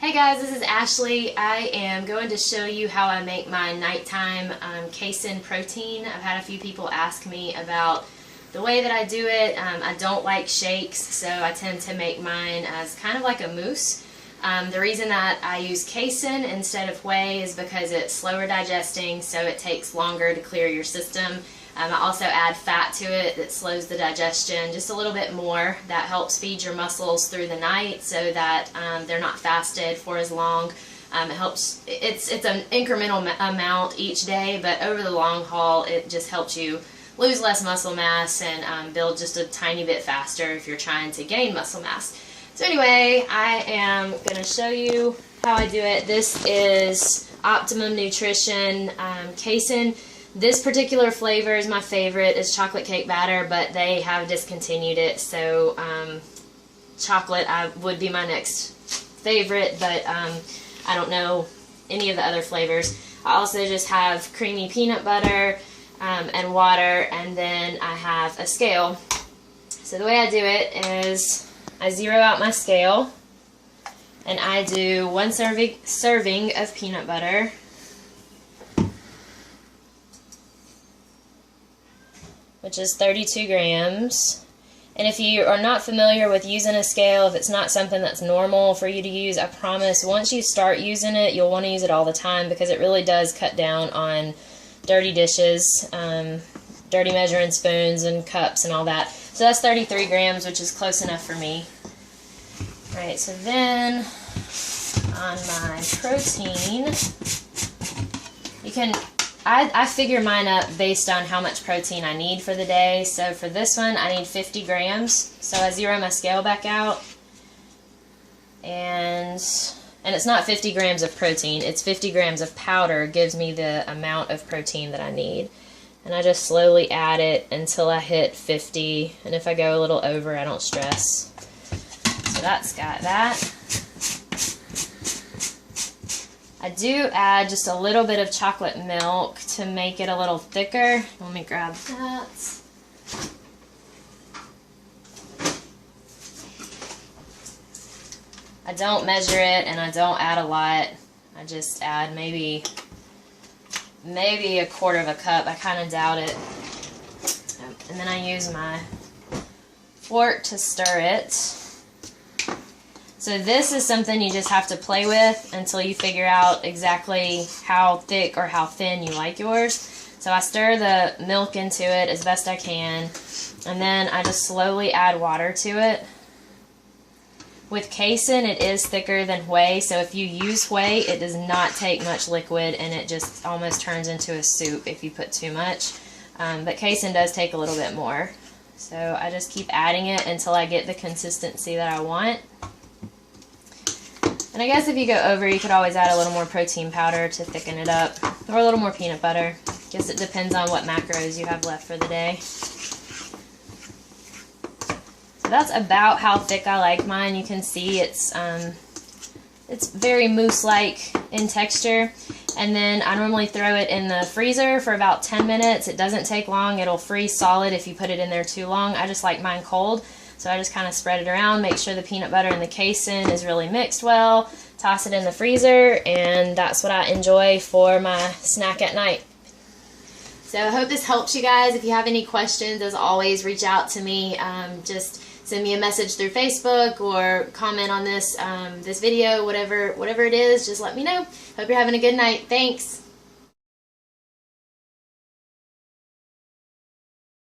Hey guys, this is Ashley. I am going to show you how I make my nighttime casein protein. I've had a few people ask me about the way that I do it. I don't like shakes, so I tend to make mine as kind of like a mousse. The reason that I use casein instead of whey is because it's slower digesting, so it takes longer to clear your system. I also add fat to it that slows the digestion just a little bit more. That helps feed your muscles through the night so that they're not fasted for as long. It helps. It's an incremental amount each day, but over the long haul, it just helps you lose less muscle mass and build just a tiny bit faster if you're trying to gain muscle mass. So anyway, I am going to show you how I do it. This is Optimum Nutrition casein. This particular flavor is my favorite. It's chocolate cake batter, but they have discontinued it, so chocolate would be my next favorite, but I don't know any of the other flavors. I also just have creamy peanut butter and water, and then I have a scale. So the way I do it is I zero out my scale, and I do 1 serving of peanut butter, which is 32 grams. And if you are not familiar with using a scale, if it's not something that's normal for you to use, I promise once you start using it, you'll want to use it all the time because it really does cut down on dirty dishes, dirty measuring spoons and cups and all that. So that's 33 grams, which is close enough for me. Alright, so then on my protein, you can I figure mine up based on how much protein I need for the day. So for this one, I need 50 grams. So I zero my scale back out. And it's not 50 grams of protein. It's 50 grams of powder gives me the amount of protein that I need. And I just slowly add it until I hit 50. And if I go a little over, I don't stress. So that's got that. I do add just a little bit of chocolate milk to make it a little thicker. Let me grab that. I don't measure it and I don't add a lot. I just add maybe a quarter of a cup. I kind of doubt it. And then I use my fork to stir it. So this is something you just have to play with until you figure out exactly how thick or how thin you like yours. So I stir the milk into it as best I can, and then I just slowly add water to it. With casein, it is thicker than whey, so if you use whey, it does not take much liquid, and it just almost turns into a soup if you put too much. But casein does take a little bit more. So I just keep adding it until I get the consistency that I want. And I guess if you go over, you could always add a little more protein powder to thicken it up, or a little more peanut butter. Guess it depends on what macros you have left for the day. So that's about how thick I like mine. You can see it's very mousse-like in texture. And then I normally throw it in the freezer for about 10 minutes. It doesn't take long. It'll freeze solid if you put it in there too long. I just like mine cold. So I just kind of spread it around, make sure the peanut butter and the casein is really mixed well, toss it in the freezer, and that's what I enjoy for my snack at night. So I hope this helps you guys. If you have any questions, as always, reach out to me. Just send me a message through Facebook or comment on this this video, whatever it is, just let me know. Hope you're having a good night. Thanks.